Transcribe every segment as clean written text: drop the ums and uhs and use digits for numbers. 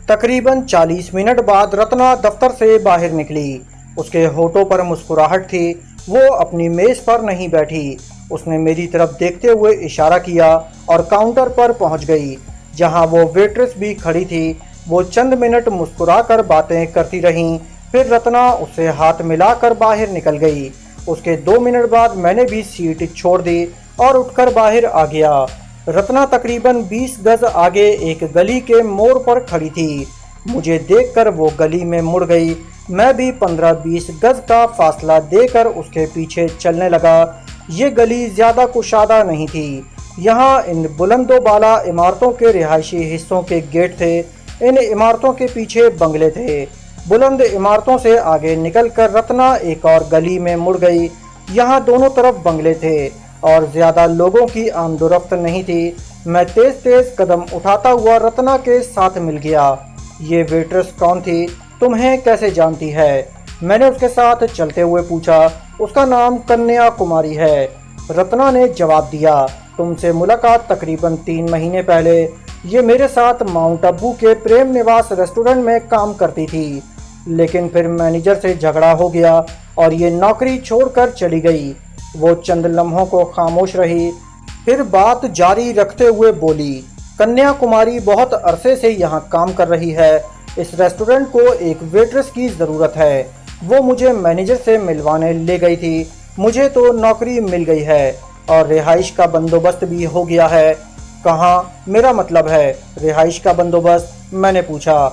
तकरीबन 40 मिनट बाद रत्ना दफ्तर से बाहर निकली। उसके होठों पर मुस्कुराहट थी। वो अपनी मेज पर नहीं बैठी। उसने मेरी तरफ देखते हुए इशारा किया और काउंटर पर पहुंच गई, जहां वो वेट्रेस भी खड़ी थी। वो चंद मिनट मुस्कुराकर बातें करती रहीं, फिर रत्ना उससे हाथ मिलाकर बाहर निकल गई। उसके 2 मिनट बाद मैंने भी सीट छोड़ दी और उठकर बाहर आ गया। रत्ना तकरीबन 20 गज आगे एक गली के मोड़ पर खड़ी थी। मुझे देखकर वो गली में मुड़ गई। मैं भी 15-20 गज का फासला देकर उसके पीछे चलने लगा। ये गली ज़्यादा कुशादा नहीं थी। यहाँ इन बुलंदोबाला इमारतों के रिहायशी हिस्सों के गेट थे। इन इमारतों के पीछे बंगले थे। बुलंद इमारतों से आगे निकलकर रत्ना एक और गली में मुड़ गई। यहाँ दोनों तरफ बंगले थे और ज़्यादा लोगों की आमदोरफ्त नहीं थी। मैं तेज़ तेज़ कदम उठाता हुआ रत्ना के साथ मिल गया। ये वेट्रेस कौन थी? तुम्हें कैसे जानती है? मैंने उसके साथ चलते हुए पूछा। उसका नाम कन्या कुमारी है, रत्ना ने जवाब दिया। तुमसे मुलाकात तकरीबन 3 महीने पहले। ये मेरे साथ माउंट आबू के प्रेम निवास रेस्टोरेंट में काम करती थी, लेकिन फिर मैनेजर से झगड़ा हो गया और ये नौकरी छोड़कर चली गई। वो चंद लम्हों को खामोश रही, फिर बात जारी रखते हुए बोली, कन्या कुमारी बहुत अरसे से यहाँ काम कर रही है। इस रेस्टोरेंट को एक वेट्रेस की ज़रूरत है। वो मुझे मैनेजर से मिलवाने ले गई थी। मुझे तो नौकरी मिल गई है और रिहाइश का बंदोबस्त भी हो गया है। कहाँ? मेरा मतलब है रिहाइश का बंदोबस्त? मैंने पूछा।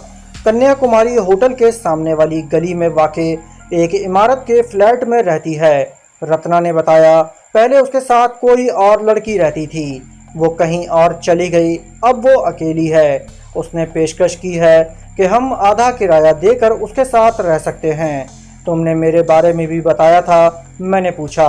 कन्या कुमारी होटल के सामने वाली गली में वाक़े एक इमारत के फ्लैट में रहती है, रत्ना ने बताया। पहले उसके साथ कोई और लड़की रहती थी। वो कहीं और चली गई। अब वो अकेली है। उसने पेशकश की है कि हम आधा किराया देकर उसके साथ रह सकते हैं। तुमने मेरे बारे में भी बताया था? मैंने पूछा।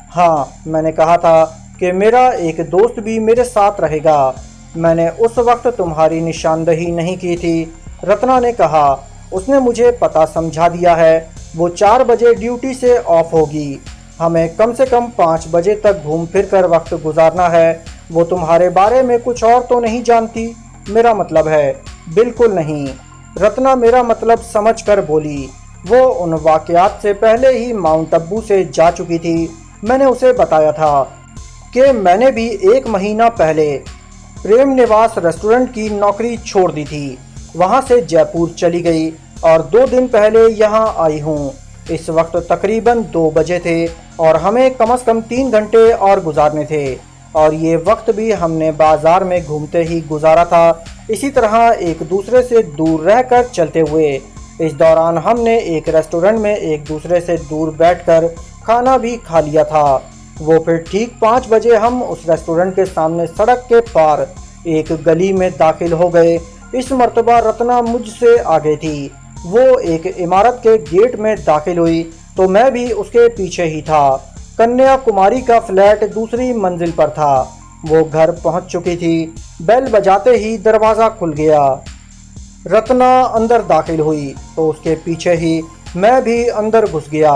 हाँ, मैंने कहा था कि मेरा एक दोस्त भी मेरे साथ रहेगा। मैंने उस वक्त तुम्हारी निशानदही नहीं की थी, रत्ना ने कहा। उसने मुझे पता समझा दिया है। वो 4 बजे ड्यूटी से ऑफ होगी। हमें कम से कम 5 बजे तक घूम फिर कर वक्त गुजारना है। वो तुम्हारे बारे में कुछ और तो नहीं जानती? मेरा मतलब है बिल्कुल नहीं, रत्ना मेरा मतलब समझ कर बोली। वो उन वाक़यात से पहले ही माउंट आबू से जा चुकी थी। मैंने उसे बताया था कि मैंने भी 1 महीना पहले प्रेम निवास रेस्टोरेंट की नौकरी छोड़ दी थी। वहाँ से जयपुर चली गई और 2 दिन पहले यहाँ आई हूँ। इस वक्त तकरीबन 2 बजे थे और हमें कम से कम 3 घंटे और गुजारने थे, और ये वक्त भी हमने बाज़ार में घूमते ही गुजारा था, इसी तरह एक दूसरे से दूर रहकर चलते हुए। इस दौरान हमने एक रेस्टोरेंट में एक दूसरे से दूर बैठकर खाना भी खा लिया था। वो फिर ठीक 5 बजे हम उस रेस्टोरेंट के सामने सड़क के पार एक गली में दाखिल हो गए। इस मर्तबा रत्ना मुझसे आगे थी। वो एक इमारत के गेट में दाखिल हुई तो मैं भी उसके पीछे ही था। कन्या कुमारी का फ्लैट दूसरी मंजिल पर था। वो घर पहुंच चुकी थी। बेल बजाते ही दरवाज़ा खुल गया। रत्ना अंदर दाखिल हुई तो उसके पीछे ही मैं भी अंदर घुस गया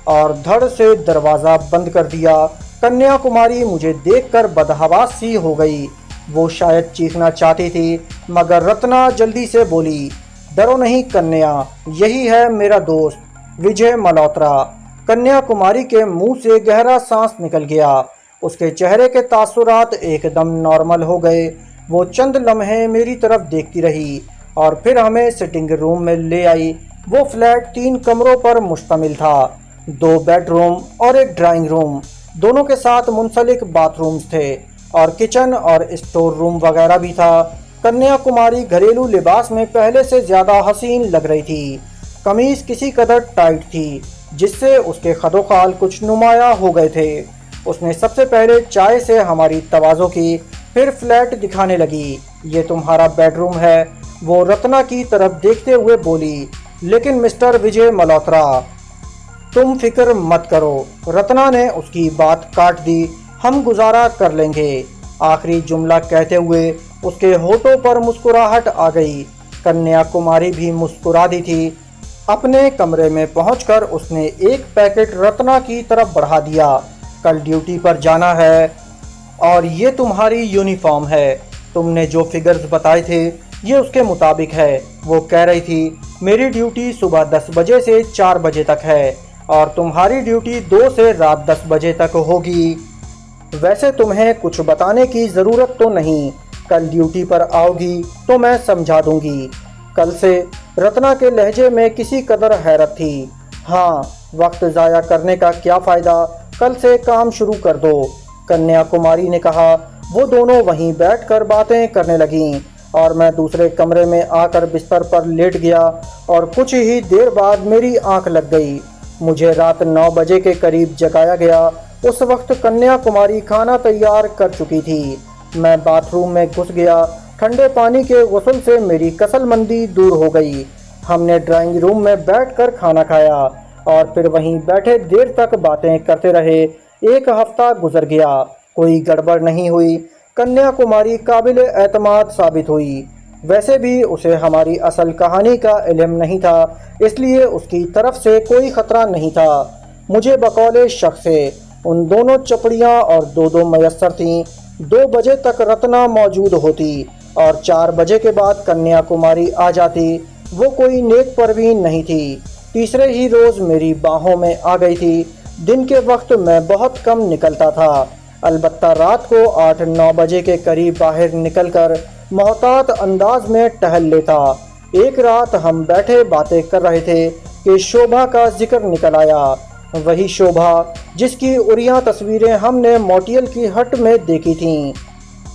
और धड़ से दरवाज़ा बंद कर दिया। कन्या कुमारी मुझे देखकर बदहवास सी हो गई। वो शायद चीखना चाहती थी, मगर रत्ना जल्दी से बोली, डरो नहीं कन्या, यही है मेरा दोस्त विजय मल्होत्रा। कन्या कुमारी के मुंह से गहरा सांस निकल गया। उसके चेहरे के तासुरात एकदम नॉर्मल हो गए। वो चंद लम्हे मेरी तरफ देखती रही और फिर हमें सिटिंग रूम में ले आई। वो फ्लैट 3 कमरों पर मुश्तमिल था, 2 बेडरूम और एक ड्राइंग रूम। दोनों के साथ मुंसलिक बाथरूम्स थे और किचन और स्टोर रूम वगैरह भी था। कन्या कुमारी घरेलू लिबास में पहले से ज़्यादा हसीन लग रही थी। कमीज़ किसी कदर टाइट थी, जिससे उसके खदोखाल कुछ नुमाया हो गए थे। उसने सबसे पहले चाय से हमारी तवाज़ो की, फिर फ्लैट दिखाने लगी। ये तुम्हारा बेडरूम है, वो रत्ना की तरफ देखते हुए बोली। लेकिन मिस्टर विजय मल्होत्रा, तुम फिक्र मत करो, रत्ना ने उसकी बात काट दी। हम गुजारा कर लेंगे। आखिरी जुमला कहते हुए उसके होठों पर मुस्कुराहट आ गई। कन्या कुमारी भी मुस्कुरा दी थी। अपने कमरे में पहुंचकर उसने एक पैकेट रत्ना की तरफ बढ़ा दिया। कल ड्यूटी पर जाना है और ये तुम्हारी यूनिफॉर्म है। तुमने जो फिगर्स बताए थे ये उसके मुताबिक है। वो कह रही थी मेरी ड्यूटी सुबह 10 बजे से 4 बजे तक है और तुम्हारी ड्यूटी 2 से रात 10 बजे तक होगी। वैसे तुम्हें कुछ बताने की ज़रूरत तो नहीं, कल ड्यूटी पर आओगी तो मैं समझा दूंगी। कल से रत्ना के लहजे में किसी कदर हैरत थी। हाँ, वक्त ज़ाया करने का क्या फ़ायदा, कल से काम शुरू कर दो, कन्याकुमारी ने कहा। वो दोनों वहीं बैठकर बातें करने लगीं और मैं दूसरे कमरे में आकर बिस्तर पर लेट गया और कुछ ही देर बाद मेरी आंख लग गई। मुझे रात 9 बजे के करीब जगाया गया। उस वक्त कन्याकुमारी खाना तैयार कर चुकी थी। मैं बाथरूम में घुस गया। ठंडे पानी के गुस्ल से मेरी कसलमंदी दूर हो गई। हमने ड्राइंग रूम में बैठकर खाना खाया और फिर वहीं बैठे देर तक बातें करते रहे। 1 हफ्ता गुजर गया, कोई गड़बड़ नहीं हुई। कन्याकुमारी काबिल एतमाद साबित हुई। वैसे भी उसे हमारी असल कहानी का इल्म नहीं था, इसलिए उसकी तरफ से कोई खतरा नहीं था। मुझे बकौले शक से उन दोनों चपड़ियाँ और 2-2 मैसर थीं। 2 बजे तक रत्ना मौजूद होती और 4 बजे के बाद कन्याकुमारी आ जाती। वो कोई नेक परवीन नहीं थी। तीसरे ही रोज़ मेरी बाहों में आ गई थी। दिन के वक्त मैं बहुत कम निकलता था, अलबत्ता रात को 8-9 बजे के करीब बाहर निकलकर मोहतात अंदाज में टहल लेता। एक रात हम बैठे बातें कर रहे थे कि शोभा का जिक्र निकल आया। वही शोभा जिसकी उरिया तस्वीरें हमने मोटियल की हट में देखी थीं,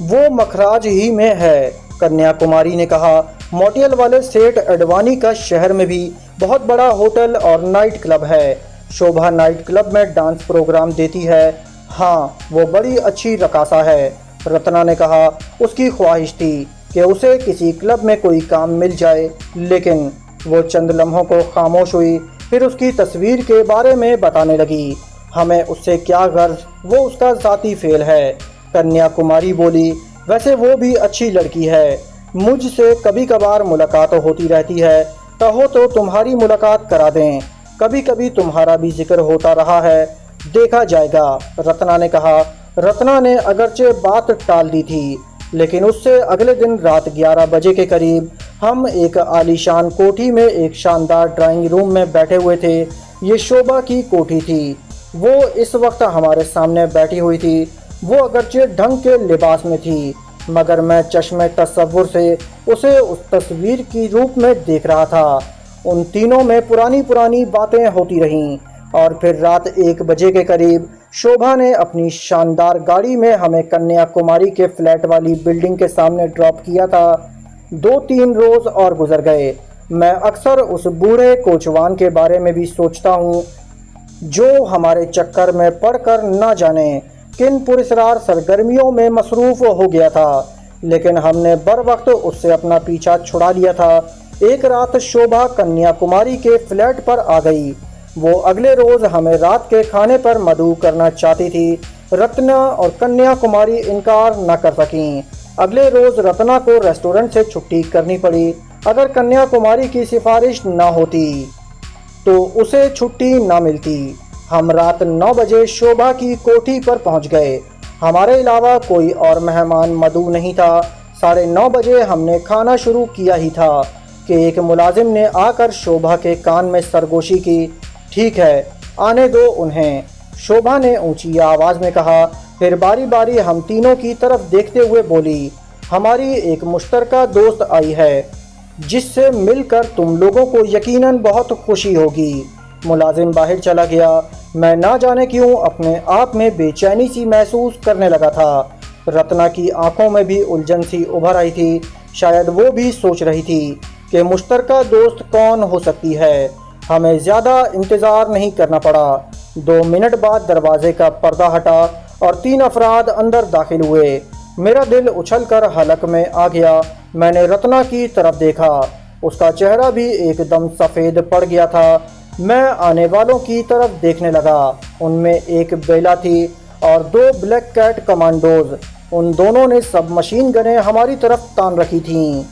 वो मखराज ही में है, कन्याकुमारी ने कहा। मोटियल वाले सेठ एडवानी का शहर में भी बहुत बड़ा होटल और नाइट क्लब है। शोभा नाइट क्लब में डांस प्रोग्राम देती है। हाँ, वो बड़ी अच्छी रकासा है, रत्ना ने कहा। उसकी ख्वाहिश थी कि उसे किसी क्लब में कोई काम मिल जाए, लेकिन वो चंद लम्हों को खामोश हुई, फिर उसकी तस्वीर के बारे में बताने लगी। हमें उससे क्या गर्ज, वो उसका ज़ाती फेल है, कन्याकुमारी बोली। वैसे वो भी अच्छी लड़की है, मुझसे कभी कभार मुलाकात होती रहती है, कहो तो तुम्हारी मुलाकात करा दें। कभी कभी तुम्हारा भी जिक्र होता रहा है, देखा जाएगा, रत्ना ने कहा। रत्ना ने अगरचे बात टाल दी थी, लेकिन उससे अगले दिन रात 11 बजे के करीब हम एक आलीशान कोठी में एक शानदार ड्राइंग रूम में बैठे हुए थे। ये शोभा की कोठी थी। वो इस वक्त हमारे सामने बैठी हुई थी। वो अगरचे ढंग के लिबास में थी, मगर मैं चश्मे तसव्वुर से उसे उस तस्वीर की रूप में देख रहा था। उन तीनों में पुरानी पुरानी बातें होती रहीं और फिर रात 1 बजे के करीब शोभा ने अपनी शानदार गाड़ी में हमें कन्याकुमारी के फ्लैट वाली बिल्डिंग के सामने ड्रॉप किया था। 2-3 रोज़ और गुजर गए। मैं अक्सर उस बूढ़े कोचवान के बारे में भी सोचता हूँ, जो हमारे चक्कर में पड़कर न जाने किन पुरस्कार सरगर्मियों में मसरूफ़ हो गया था, लेकिन हमने बर वक्त उससे अपना पीछा छुड़ा लिया था। एक रात शोभा कन्याकुमारी के फ्लैट पर आ गई। वो अगले रोज़ हमें रात के खाने पर मदऊ करना चाहती थी। रत्ना और कन्याकुमारी इनकार न कर सकीं। अगले रोज़ रत्ना को रेस्टोरेंट से छुट्टी करनी पड़ी। अगर कन्याकुमारी की सिफारिश न होती तो उसे छुट्टी न मिलती। हम रात 9 बजे शोभा की कोठी पर पहुंच गए। हमारे अलावा कोई और मेहमान मदऊ नहीं था। 9:30 बजे हमने खाना शुरू किया ही था कि एक मुलाजिम ने आकर शोभा के कान में सरगोशी की। ठीक है, आने दो उन्हें, शोभा ने ऊंची आवाज़ में कहा। फिर बारी बारी हम तीनों की तरफ देखते हुए बोली, हमारी एक मुश्तरका दोस्त आई है जिससे मिलकर तुम लोगों को यकीनन बहुत खुशी होगी। मुलाजिम बाहर चला गया। मैं ना जाने क्यों अपने आप में बेचैनी सी महसूस करने लगा था। रत्ना की आंखों में भी उलझन सी उभर आई थी। शायद वो भी सोच रही थी कि मुश्तरका दोस्त कौन हो सकती है। हमें ज़्यादा इंतज़ार नहीं करना पड़ा। 2 मिनट बाद दरवाजे का पर्दा हटा और 3 अफराद अंदर दाखिल हुए। मेरा दिल उछलकर हलक में आ गया। मैंने रत्ना की तरफ देखा। उसका चेहरा भी एकदम सफ़ेद पड़ गया था। मैं आने वालों की तरफ देखने लगा। उनमें एक बेला थी और 2 ब्लैक कैट कमांडोज। उन दोनों ने सब मशीन गनें हमारी तरफ तान रखी थीं।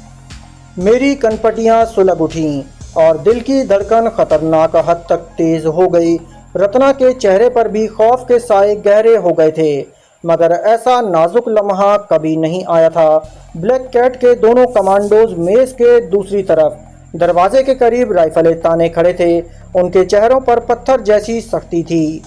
मेरी कनपटियां सुलग उठीं और दिल की धड़कन खतरनाक हद तक तेज़ हो गई। रत्ना के चेहरे पर भी खौफ के साए गहरे हो गए थे। मगर ऐसा नाजुक लम्हा कभी नहीं आया था। ब्लैक कैट के दोनों कमांडोज मेज के दूसरी तरफ दरवाजे के करीब राइफलें ताने खड़े थे। उनके चेहरों पर पत्थर जैसी सख्ती थी,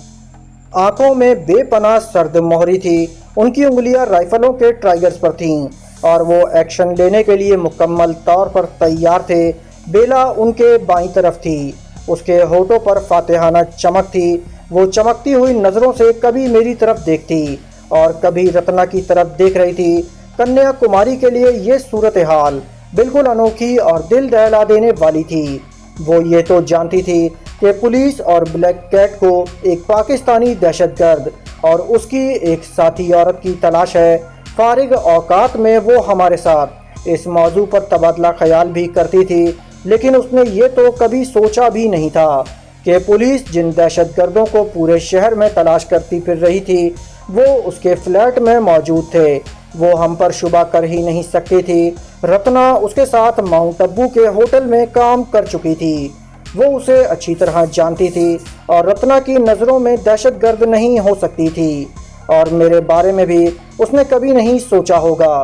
आंखों में बेपनाह सर्द मोहरी थी। उनकी उंगलियां राइफलों के ट्राइगर्स पर थीं और वो एक्शन लेने के लिए मुकम्मल तौर पर तैयार थे। बेला उनके बाईं तरफ थी, उसके होठों पर फातिहाना चमक थी। वो चमकती हुई नज़रों से कभी मेरी तरफ देखती और कभी रत्ना की तरफ देख रही थी। कन्या कुमारी के लिए ये सूरत हाल बिल्कुल अनोखी और दिल दहला देने वाली थी। वो ये तो जानती थी कि पुलिस और ब्लैक कैट को एक पाकिस्तानी दहशतगर्द और उसकी एक साथी औरत की तलाश है। फारिग औकात में वो हमारे साथ इस मौजू पर तबादला ख्याल भी करती थी, लेकिन उसने ये तो कभी सोचा भी नहीं था कि पुलिस जिन दहशतगर्दों को पूरे शहर में तलाश करती फिर रही थी वो उसके फ्लैट में मौजूद थे। वो हम पर शुबा कर ही नहीं सकती थी। रत्ना उसके साथ माउंट अब्बू के होटल में काम कर चुकी थी। वो उसे अच्छी तरह जानती थी और रत्ना की नज़रों में दहशतगर्द नहीं हो सकती थी। और मेरे बारे में भी उसने कभी नहीं सोचा होगा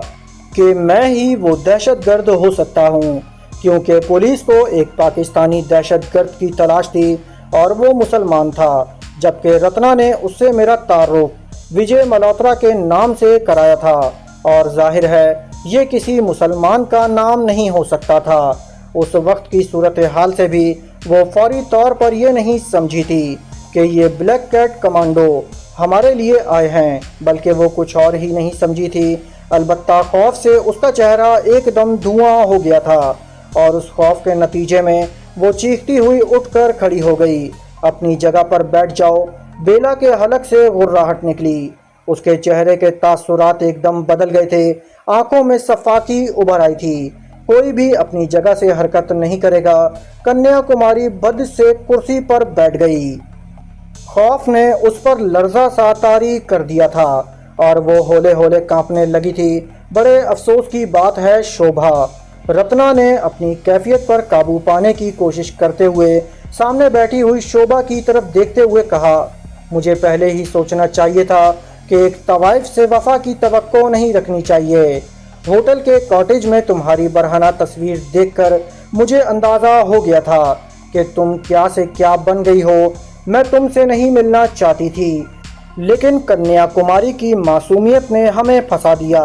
कि मैं ही वो दहशतगर्द हो सकता हूँ, क्योंकि पुलिस को एक पाकिस्तानी दहशतगर्द की तलाश थी और वो मुसलमान था, जबकि रत्ना ने उससे मेरा तारुफ विजय मल्होत्रा के नाम से कराया था और जाहिर है ये किसी मुसलमान का नाम नहीं हो सकता था। उस वक्त की सूरत हाल से भी वो फौरी तौर पर यह नहीं समझी थी कि ये ब्लैक कैट कमांडो हमारे लिए आए हैं, बल्कि वो कुछ और ही नहीं समझी थी। अलबत्ता खौफ से उसका चेहरा एकदम धुआं हो गया था और उस खौफ के नतीजे में वो चीखती हुई उठकर खड़ी हो गई। अपनी जगह पर बैठ जाओ। बेला के हलक से गुर्राहट निकली। उसके चेहरे के तासुरात एकदम बदल गए थे। आंखों में सफाकी उभर आई थी। कोई भी अपनी जगह से हरकत नहीं करेगा। कन्या कुमारी बद से कुर्सी पर बैठ गई। खौफ ने उस पर लर्जा सा तारी कर दिया था और वो होले होले कांपने लगी थी। बड़े अफसोस की बात है शोभा, रत्ना ने अपनी कैफियत पर काबू पाने की कोशिश करते हुए सामने बैठी हुई शोभा की तरफ देखते हुए कहा, मुझे पहले ही सोचना चाहिए था कि एक तवाइफ से वफा की तवक्को नहीं रखनी चाहिए। होटल के कॉटेज में तुम्हारी बरहना तस्वीर देखकर मुझे अंदाज़ा हो गया था कि तुम क्या से क्या बन गई हो। मैं तुमसे नहीं मिलना चाहती थी, लेकिन कन्या कुमारी की मासूमियत ने हमें फंसा दिया।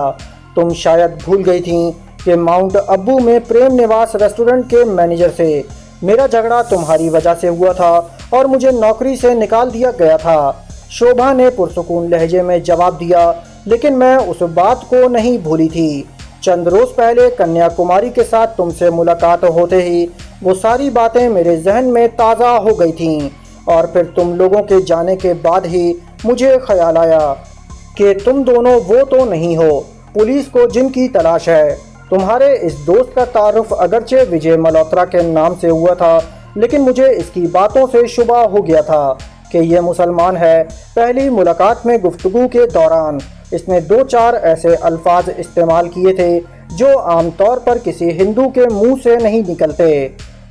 तुम शायद भूल गई थी कि माउंट अब्बू में प्रेम निवास रेस्टोरेंट के मैनेजर से मेरा झगड़ा तुम्हारी वजह से हुआ था और मुझे नौकरी से निकाल दिया गया था। शोभा ने पुरसुकून लहजे में जवाब दिया, लेकिन मैं उस बात को नहीं भूली थी। चंद रोज पहले कन्या कुमारी के साथ तुमसे मुलाकात होते ही वो सारी बातें मेरे जहन में ताज़ा हो गई थीं और फिर तुम लोगों के जाने के बाद ही मुझे ख्याल आया कि तुम दोनों वो तो नहीं हो पुलिस को जिनकी तलाश है। तुम्हारे इस दोस्त का तारुफ अगरचे विजय मल्होत्रा के नाम से हुआ था, लेकिन मुझे इसकी बातों से शुबा हो गया था कि यह मुसलमान है। पहली मुलाकात में गुफ्तगू के दौरान इसने 2-4 ऐसे अल्फाज इस्तेमाल किए थे जो आमतौर पर किसी हिंदू के मुंह से नहीं निकलते।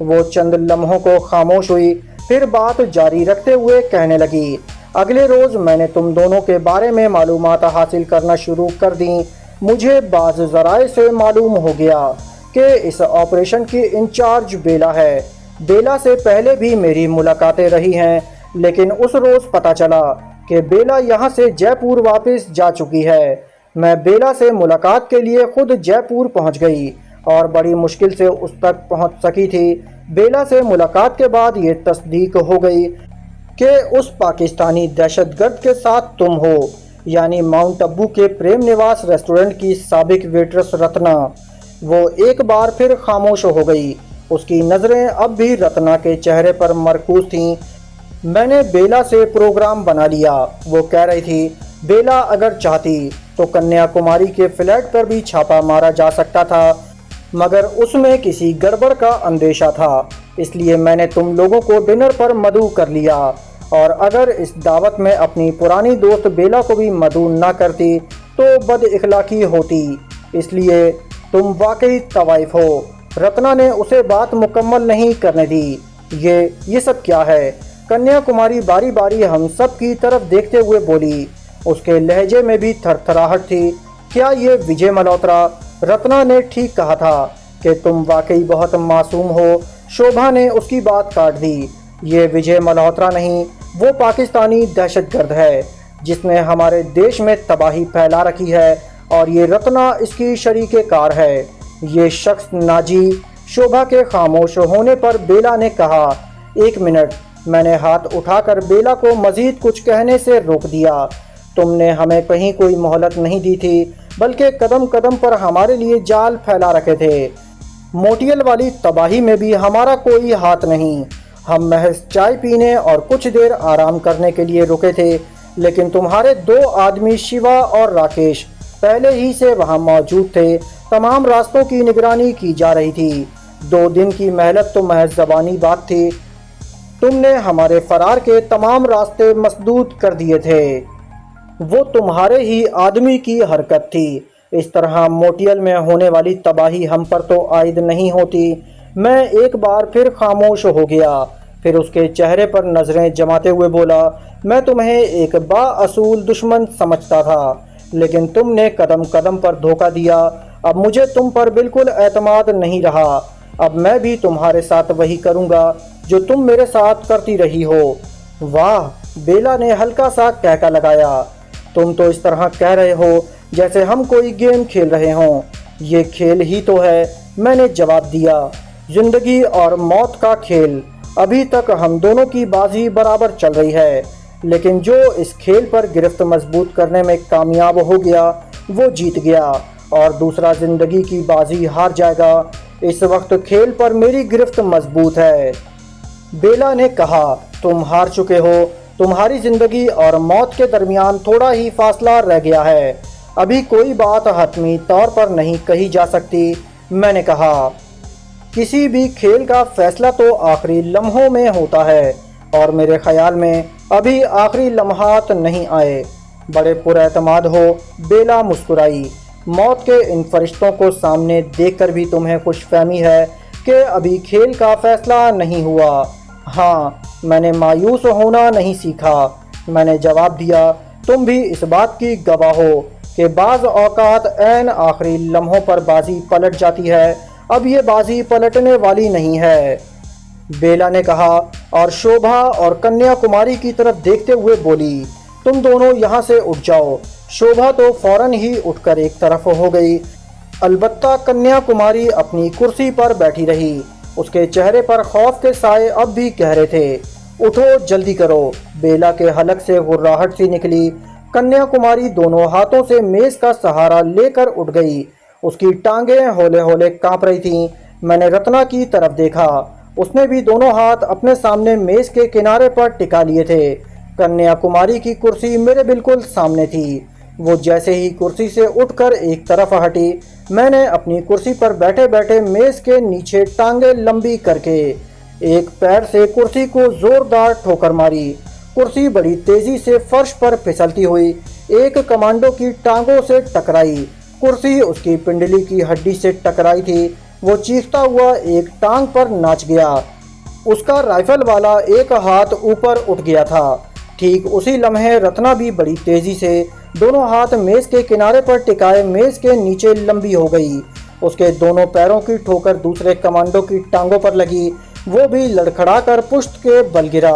वो चंद लम्हों को खामोश हुई, फिर बात जारी रखते हुए कहने लगी, अगले रोज़ मैंने तुम दोनों के बारे में मालूमात हासिल करना शुरू कर दी। मुझे बाज़ ज़राए से मालूम हो गया कि इस ऑपरेशन की इंचार्ज बेला है। बेला से पहले भी मेरी मुलाकातें रही हैं, लेकिन उस रोज़ पता चला कि बेला यहाँ से जयपुर वापस जा चुकी है। मैं बेला से मुलाकात के लिए खुद जयपुर पहुँच गई और बड़ी मुश्किल से उस तक पहुँच सकी थी। बेला से मुलाकात के बाद ये तस्दीक हो गई कि उस पाकिस्तानी दहशतगर्द के साथ तुम हो, यानी माउंट अब्बू के प्रेम निवास रेस्टोरेंट की साबिक वेट्रेस रत्ना। वो एक बार फिर खामोश हो गई। उसकी नज़रें अब भी रत्ना के चेहरे पर मरकूज थीं। मैंने बेला से प्रोग्राम बना लिया। वो कह रही थी, बेला अगर चाहती तो कन्या कुमारी के फ्लैट पर भी छापा मारा जा सकता था, मगर उसमें किसी गड़बड़ का अंदेशा था। इसलिए मैंने तुम लोगों को डिनर पर मदऊ कर लिया, और अगर इस दावत में अपनी पुरानी दोस्त बेला को भी मदऊ ना करती तो बद इखलाकी होती। इसलिए तुम वाकई तवाइफ हो। रत्ना ने उसे बात मुकम्मल नहीं करने दी। ये सब क्या है? कन्या कुमारी बारी बारी हम सब की तरफ देखते हुए बोली, उसके लहजे में भी थरथराहट थी। क्या ये विजय मल्होत्रा? रत्ना ने ठीक कहा था कि तुम वाकई बहुत मासूम हो। शोभा ने उसकी बात काट दी। ये विजय मल्होत्रा नहीं, वो पाकिस्तानी दहशतगर्द है जिसने हमारे देश में तबाही फैला रखी है, और ये रत्ना इसकी शरीके कार है। ये शख्स नाजी। शोभा के खामोश होने पर बेला ने कहा, 1 मिनट। मैंने हाथ उठाकर बेला को मजीद कुछ कहने से रोक दिया। तुमने हमें कहीं कोई मोहलत नहीं दी थी, बल्कि कदम कदम पर हमारे लिए जाल फैला रखे थे। मोटियल वाली तबाही में भी हमारा कोई हाथ नहीं। हम महज चाय पीने और कुछ देर आराम करने के लिए रुके थे, लेकिन तुम्हारे 2 आदमी शिवा और राकेश पहले ही से वहां मौजूद थे। तमाम रास्तों की निगरानी की जा रही थी। 2 दिन की मेहनत तो महज ज़बानी बात थी। तुमने हमारे फरार के तमाम रास्ते मसदूद कर दिए थे। वो तुम्हारे ही आदमी की हरकत थी। इस तरह मोटियल में होने वाली तबाही हम पर तो आयद नहीं होती। मैं एक बार फिर खामोश हो गया। फिर उसके चेहरे पर नज़रें जमाते हुए बोला, मैं तुम्हें एक बाअसूल दुश्मन समझता था, लेकिन तुमने कदम कदम पर धोखा दिया। अब मुझे तुम पर बिल्कुल एतमाद नहीं रहा। अब मैं भी तुम्हारे साथ वही करूँगा जो तुम मेरे साथ करती रही हो। वाह, बेला ने हल्का सा कहका लगाया। तुम तो इस तरह कह रहे हो जैसे हम कोई गेम खेल रहे हों। ये खेल ही तो है, मैंने जवाब दिया। जिंदगी और मौत का खेल। अभी तक हम दोनों की बाजी बराबर चल रही है, लेकिन जो इस खेल पर गिरफ्त मजबूत करने में कामयाब हो गया वो जीत गया, और दूसरा जिंदगी की बाजी हार जाएगा। इस वक्त खेल पर मेरी गिरफ्त मजबूत है। बेला ने कहा, तुम हार चुके हो। तुम्हारी जिंदगी और मौत के दरमियान थोड़ा ही फासला रह गया है। अभी कोई बात हतमी तौर पर नहीं कही जा सकती। मैंने कहा, किसी भी खेल का फैसला तो आखिरी लम्हों में होता है, और मेरे ख्याल में अभी आखिरी लम्हात नहीं आए। बड़े पुरएतमाद हो। बेला मुस्कुराई। मौत के इन फरिश्तों को सामने देखकर भी तुम्हें खुशफहमी है कि अभी खेल का फैसला नहीं हुआ। हाँ, मैंने मायूस होना नहीं सीखा। मैंने जवाब दिया, तुम भी इस बात की गवाह हो कि बाज़ औकात ऐन आखिरी लम्हों पर बाजी पलट जाती है। अब ये बाजी पलटने वाली नहीं है। बेला ने कहा, और शोभा और कन्याकुमारी की तरफ देखते हुए बोली, तुम दोनों यहाँ से उठ जाओ। शोभा तो फौरन ही उठकर एक तरफ हो गई। अलबत्ता कन्याकुमारी अपनी कुर्सी पर बैठी रही। उसके चेहरे पर खौफ के साए अब भी गहरे थे। उठो, जल्दी करो। बेला के हलक से गुर्राहट सी निकली। कन्याकुमारी दोनों हाथों से मेज का सहारा लेकर उठ गई। उसकी टांगें हौले हौले कांप रही थीं। मैंने रत्ना की तरफ देखा। उसने भी दोनों हाथ अपने सामने मेज के किनारे पर टिका लिए थे। कन्याकुमारी की कुर्सी मेरे बिल्कुल सामने थी। वो जैसे ही कुर्सी से उठकर एक तरफ हटी, मैंने अपनी कुर्सी पर बैठे बैठे मेज के नीचे टांगे लंबी करके एक पैर से कुर्सी को जोरदार ठोकर मारी। कुर्सी बड़ी तेजी से फर्श पर फिसलती हुई एक कमांडो की टांगों से टकराई। कुर्सी उसकी पिंडली की हड्डी से टकराई थी। वो चीखता हुआ एक टांग पर नाच गया। उसका राइफल वाला एक हाथ ऊपर उठ गया था। ठीक उसी लम्हे रत्ना भी बड़ी तेजी से दोनों हाथ मेज के किनारे पर टिकाए मेज के नीचे लंबी हो गई। उसके दोनों पैरों की ठोकर दूसरे कमांडो की टांगों पर लगी। वो भी लड़खड़ाकर पुश्त के बल गिरा।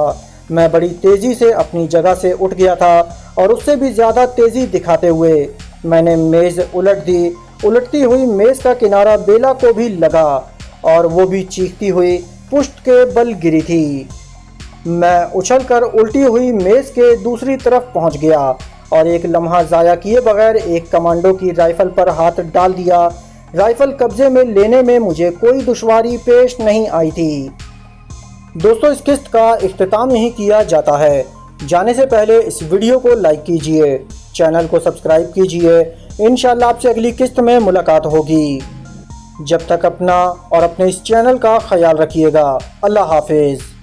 मैं बड़ी तेजी से अपनी जगह से उठ गया था और उससे भी ज़्यादा तेज़ी दिखाते हुए मैंने मेज़ उलट दी। उलटती हुई मेज़ का किनारा बेला को भी लगा और वो भी चीखती हुई पुश्त के बल गिरी थी। मैं उछलकर उल्टी हुई मेज़ के दूसरी तरफ पहुंच गया और एक लम्हा ज़ाया किए बगैर एक कमांडो की राइफ़ल पर हाथ डाल दिया। राइफ़ल कब्जे में लेने में मुझे कोई दुश्वारी पेश नहीं आई थी। दोस्तों, इस किस्त का इख्तिताम नहीं किया जाता है। जाने से पहले इस वीडियो को लाइक कीजिए, चैनल को सब्सक्राइब कीजिए। इंशाल्लाह आपसे अगली किस्त में मुलाकात होगी। जब तक अपना और अपने इस चैनल का ख्याल रखिएगा। अल्लाह हाफिज़।